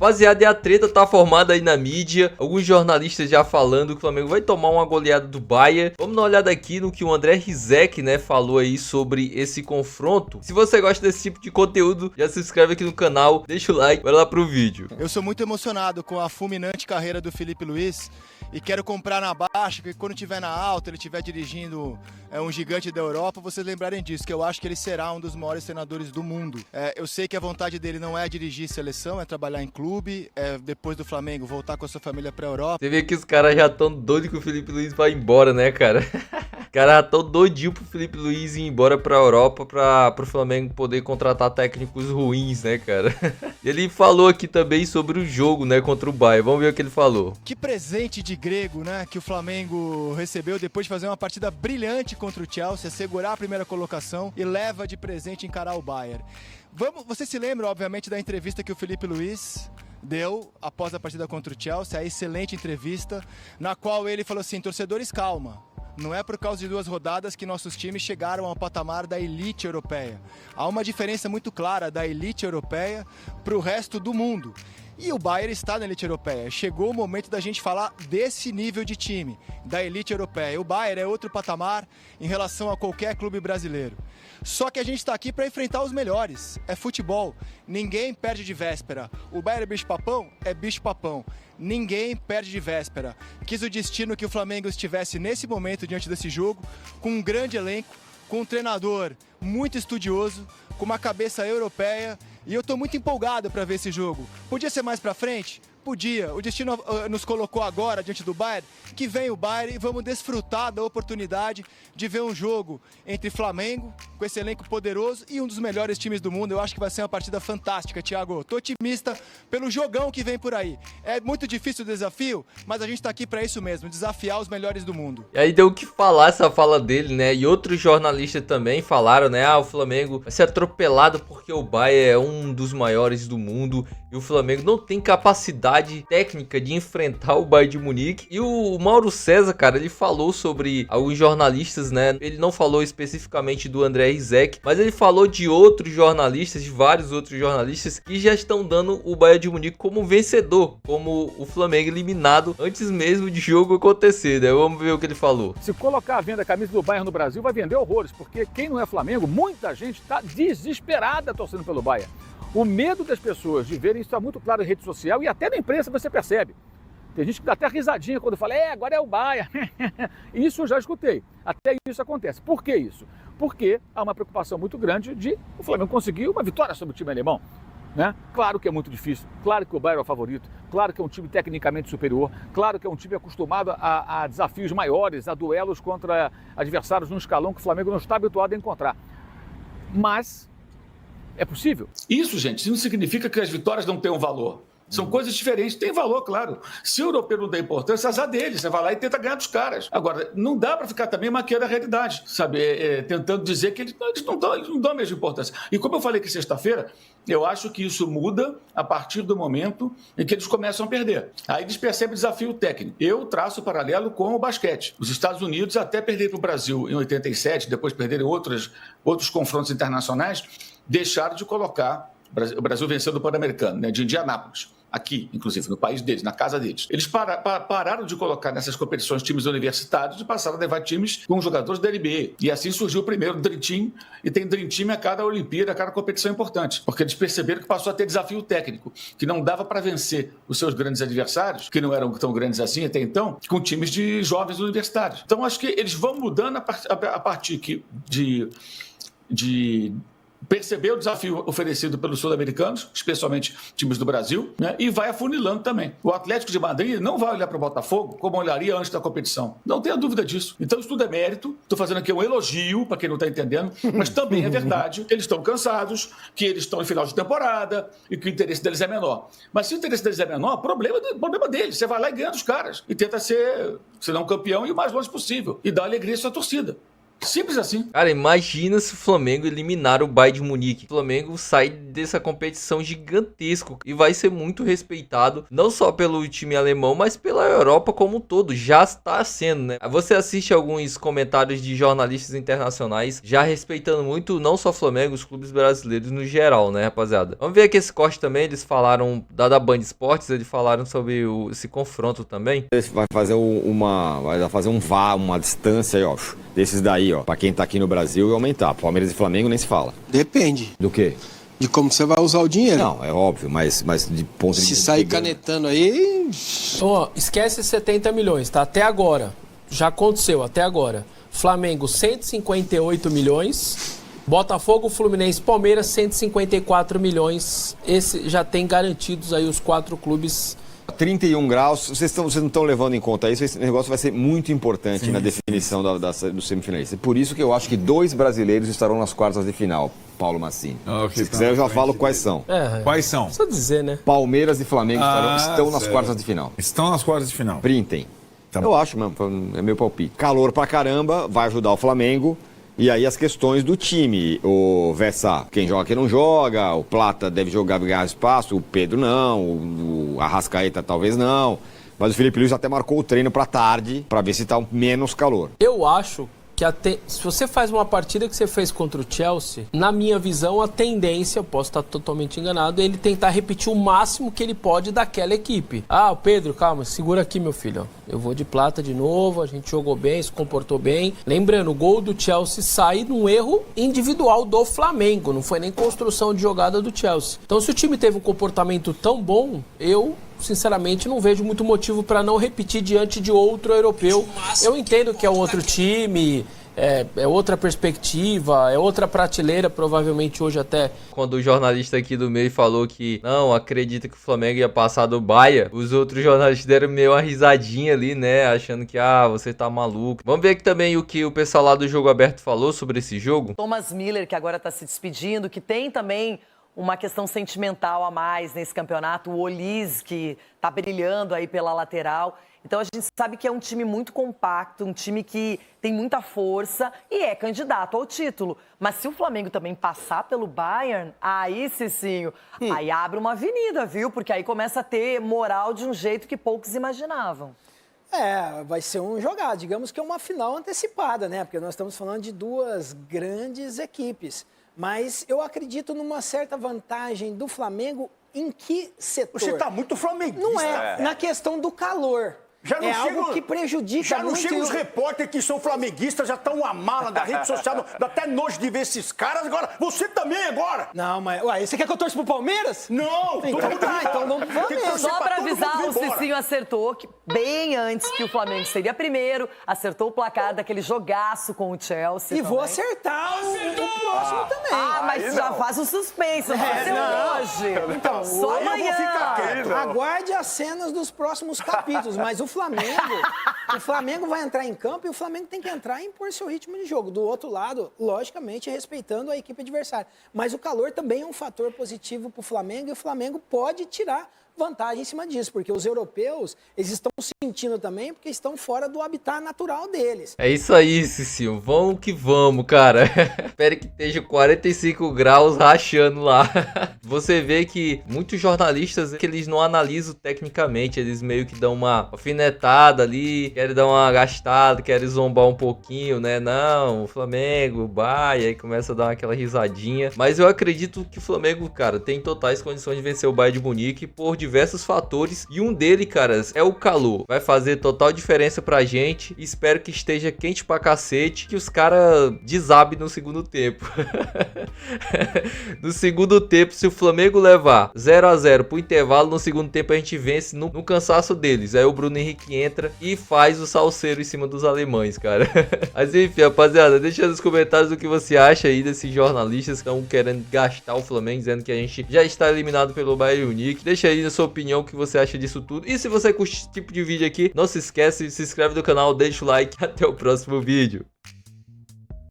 Rapaziada, e a treta tá formada aí na mídia. Alguns jornalistas já falando que o Flamengo vai tomar uma goleada do Bayern. Vamos dar uma olhada aqui no que o André Rizek, né, falou aí sobre esse confronto. Se você gosta desse tipo de conteúdo, já se inscreve aqui no canal, deixa o like, vai lá pro vídeo. Eu sou muito emocionado com a fulminante carreira do Felipe Luiz e quero comprar na baixa, que quando estiver na alta, ele estiver dirigindo um gigante da Europa, vocês lembrarem disso, que eu acho que ele será um dos maiores treinadores do mundo. Eu sei que a vontade dele não é dirigir seleção, é trabalhar em clube, depois do Flamengo voltar com a sua família pra Europa. Você vê que os caras já estão doidos que o Felipe Luiz vai embora, né, cara? Os caras já estão doidinhos pro Felipe Luiz ir embora pra Europa pro Flamengo poder contratar técnicos ruins, né, cara? Ele falou aqui também sobre o jogo, né, contra o Bayern. Vamos ver o que ele falou. Que presente de grego, né, que o Flamengo recebeu depois de fazer uma partida brilhante contra o Chelsea, segurar a primeira colocação e leva de presente encarar o Bayern. Você se lembra, obviamente, da entrevista que o Felipe Luiz deu após a partida contra o Chelsea, a excelente entrevista, na qual ele falou assim: torcedores, calma. Não é por causa de 2 rodadas que nossos times chegaram ao patamar da elite europeia. Há uma diferença muito clara da elite europeia para o resto do mundo. E o Bayern está na elite europeia. Chegou o momento da gente falar desse nível de time, da elite europeia. O Bayern é outro patamar em relação a qualquer clube brasileiro. Só que a gente está aqui para enfrentar os melhores. É futebol. Ninguém perde de véspera. O Bayern é bicho-papão? É bicho-papão. Ninguém perde de véspera. Quis o destino que o Flamengo estivesse nesse momento diante desse jogo, com um grande elenco, com um treinador muito estudioso, com uma cabeça europeia. E eu tô muito empolgado para ver esse jogo. Podia ser mais para frente? Podia. O destino nos colocou agora diante do Bayern, que vem o Bayern e vamos desfrutar da oportunidade de ver um jogo entre Flamengo, com esse elenco poderoso, e um dos melhores times do mundo. Eu acho que vai ser uma partida fantástica, Thiago. Tô otimista pelo jogão que vem por aí. É muito difícil o desafio, mas a gente tá aqui para isso mesmo, desafiar os melhores do mundo. E aí deu o que falar essa fala dele, né? E outros jornalistas também falaram, né? O Flamengo vai ser atropelado porque o Bayern é um dos maiores do mundo e o Flamengo não tem capacidade técnica de enfrentar o Bayern de Munique. E o Mauro César, cara, ele falou sobre alguns jornalistas, né? Ele não falou especificamente do André Rizek, mas ele falou de outros jornalistas, de vários outros jornalistas que já estão dando o Bayern de Munique como vencedor, como o Flamengo eliminado antes mesmo de jogo acontecer, né? Vamos ver o que ele falou. Se colocar a venda a camisa do Bayern no Brasil, vai vender horrores, porque quem não é Flamengo, muita gente está desesperada torcendo pelo Bayern. O medo das pessoas de verem isso está muito claro em rede social e até na imprensa você percebe. Tem gente que dá até risadinha quando fala, agora é o Bayern. Isso eu já escutei. Até isso acontece. Por que isso? Porque há uma preocupação muito grande de o Flamengo conseguir uma vitória sobre o time alemão. Né? Claro que é muito difícil, claro que o Bayern é o favorito, claro que é um time tecnicamente superior, claro que é um time acostumado a desafios maiores, a duelos contra adversários num escalão que o Flamengo não está habituado a encontrar. Mas é possível. Isso, gente, isso não significa que as vitórias não tenham valor. São coisas diferentes, tem valor, claro. Se o europeu não dá importância, azar dele. Você vai lá e tenta ganhar dos caras. Agora, não dá para ficar também maquiando a realidade, sabe? Tentando dizer que eles não dão a mesma importância. E como eu falei que sexta-feira, eu acho que isso muda a partir do momento em que eles começam a perder. Aí eles percebem o desafio técnico. Eu traço o paralelo com o basquete. Os Estados Unidos até perderam para o Brasil em 87, depois perderam outros confrontos internacionais, deixaram de colocar o Brasil vencendo o Pan-Americano, né, de Indianápolis. Aqui, inclusive, no país deles, na casa deles. Eles pararam de colocar nessas competições times universitários e passaram a levar times com jogadores da NBA. E assim surgiu o primeiro Dream Team, e tem Dream Team a cada Olimpíada, a cada competição importante. Porque eles perceberam que passou a ter desafio técnico, que não dava para vencer os seus grandes adversários, que não eram tão grandes assim até então, com times de jovens universitários. Então, acho que eles vão mudando a partir de perceber o desafio oferecido pelos sul-americanos, especialmente times do Brasil, né, e vai afunilando também. O Atlético de Madrid não vai olhar para o Botafogo como olharia antes da competição. Não tenha dúvida disso. Então isso tudo é mérito. Estou fazendo aqui um elogio, para quem não está entendendo, mas também é verdade que eles estão cansados, que eles estão em final de temporada e que o interesse deles é menor. Mas se o interesse deles é menor, problema deles. Você vai lá e ganha dos caras. E tenta ser, se não campeão, e o mais longe possível. E dá alegria à sua torcida. Simples assim. Cara, imagina se o Flamengo eliminar o Bayern de Munique. O Flamengo sai dessa competição gigantesco e vai ser muito respeitado, não só pelo time alemão, mas pela Europa como um todo. Já está sendo, né? Você assiste alguns comentários de jornalistas internacionais já respeitando muito, não só o Flamengo, os clubes brasileiros no geral, né, rapaziada? Vamos ver aqui esse corte também. Eles falaram, da Band Esportes, eles falaram sobre esse confronto também. Vai fazer uma distância aí, ó, desses daí, ó, pra quem tá aqui no Brasil e aumentar. Palmeiras e Flamengo nem se fala. Depende. Do quê? De como você vai usar o dinheiro. Não, é óbvio, mas de ponto de... Se sair canetando aí... Ó, esquece 70 milhões, tá? Até agora. Já aconteceu, até agora. Flamengo, 158 milhões. Botafogo, Fluminense, Palmeiras, 154 milhões. Esse já tem garantidos aí os 4 clubes. 31 graus, vocês não estão levando em conta isso, esse negócio vai ser muito importante na definição do semifinalista. Por isso que eu acho que 2 brasileiros estarão nas quartas de final, Paulo Massini. Se quiser eu já falo quais são. Quais são? Só dizer, né? Palmeiras e Flamengo estão nas quartas de final. Estão nas quartas de final. Printem. Eu acho mesmo, é meu palpite. Calor pra caramba, vai ajudar o Flamengo. E aí as questões do time, o Vessa, quem joga, quem não joga, o Plata deve jogar, ganhar espaço, o Pedro não, o Arrascaeta talvez não, mas o Felipe Luiz até marcou o treino pra tarde, pra ver se tá menos calor. Eu acho que se você faz uma partida que você fez contra o Chelsea, na minha visão, a tendência, posso estar totalmente enganado, é ele tentar repetir o máximo que ele pode daquela equipe. Ah, Pedro, calma, segura aqui, meu filho. Eu vou de Plata de novo, a gente jogou bem, se comportou bem. Lembrando, o gol do Chelsea sai num erro individual do Flamengo, não foi nem construção de jogada do Chelsea. Então, se o time teve um comportamento tão bom, eu sinceramente não vejo muito motivo para não repetir diante de outro europeu. Eu entendo que é um outro time, é outra perspectiva, é outra prateleira, provavelmente hoje até. Quando o jornalista aqui do meio falou que não acredita que o Flamengo ia passar do Bahia, os outros jornalistas deram meio uma risadinha ali, né, achando que você tá maluco. Vamos ver aqui também o que o pessoal lá do Jogo Aberto falou sobre esse jogo. Thomas Miller, que agora tá se despedindo, que tem também uma questão sentimental a mais nesse campeonato, o Olise, que tá brilhando aí pela lateral. Então a gente sabe que é um time muito compacto, um time que tem muita força e é candidato ao título. Mas se o Flamengo também passar pelo Bayern, aí, Cicinho, aí abre uma avenida, viu? Porque aí começa a ter moral de um jeito que poucos imaginavam. Vai ser um jogado, digamos que é uma final antecipada, né? Porque nós estamos falando de 2 grandes equipes. Mas eu acredito numa certa vantagem do Flamengo. Em que setor? Você está muito flamenguista. Não na questão do calor. Algo que prejudica já não muito. chegam os repórteres que são flamenguistas, já estão uma mala da rede social, dá até nojo de ver esses caras. Agora, você também agora. Não, mas você quer que eu torça pro Palmeiras? Não, então não vamos. Só para avisar, o Cicinho acertou que bem antes que o Flamengo seria primeiro, acertou o placar daquele jogaço com o Chelsea. E vou acertar o próximo também. Mas já faz o suspense, não hoje. Então, só amanhã. Aguarde as cenas dos próximos capítulos, mas o Flamengo vai entrar em campo e o Flamengo tem que entrar e impor seu ritmo de jogo. Do outro lado, logicamente, respeitando a equipe adversária. Mas o calor também é um fator positivo para o Flamengo e o Flamengo pode tirar vantagem em cima disso, porque os europeus, eles estão sentindo também porque estão fora do habitat natural deles. É isso aí, Cicinho. Vamos que vamos, cara. Espero que esteja 45 graus rachando lá. Você vê que muitos jornalistas, que eles não analisam tecnicamente, eles meio que dão uma alfinetada ali, querem dar uma gastada, querem zombar um pouquinho, né? Não, o Flamengo, o Bahia, aí começa a dar aquela risadinha. Mas eu acredito que o Flamengo, cara, tem totais condições de vencer o Bayern de Munique por diversos fatores, e um deles, caras, é o calor. Vai fazer total diferença pra gente. Espero que esteja quente pra cacete, que os caras desabem no segundo tempo. No segundo tempo, se o Flamengo levar 0-0 pro intervalo, no segundo tempo a gente vence no cansaço deles. Aí o Bruno Henrique entra e faz o salseiro em cima dos alemães, cara. Mas enfim, rapaziada, deixa nos comentários o que você acha aí desses jornalistas que estão querendo gastar o Flamengo, dizendo que a gente já está eliminado pelo Bayern Munique. Deixa aí na sua opinião o que você acha disso tudo. E se você curte esse tipo de vídeo aqui, não se esquece, se inscreve no canal, deixa o like. Até o próximo vídeo.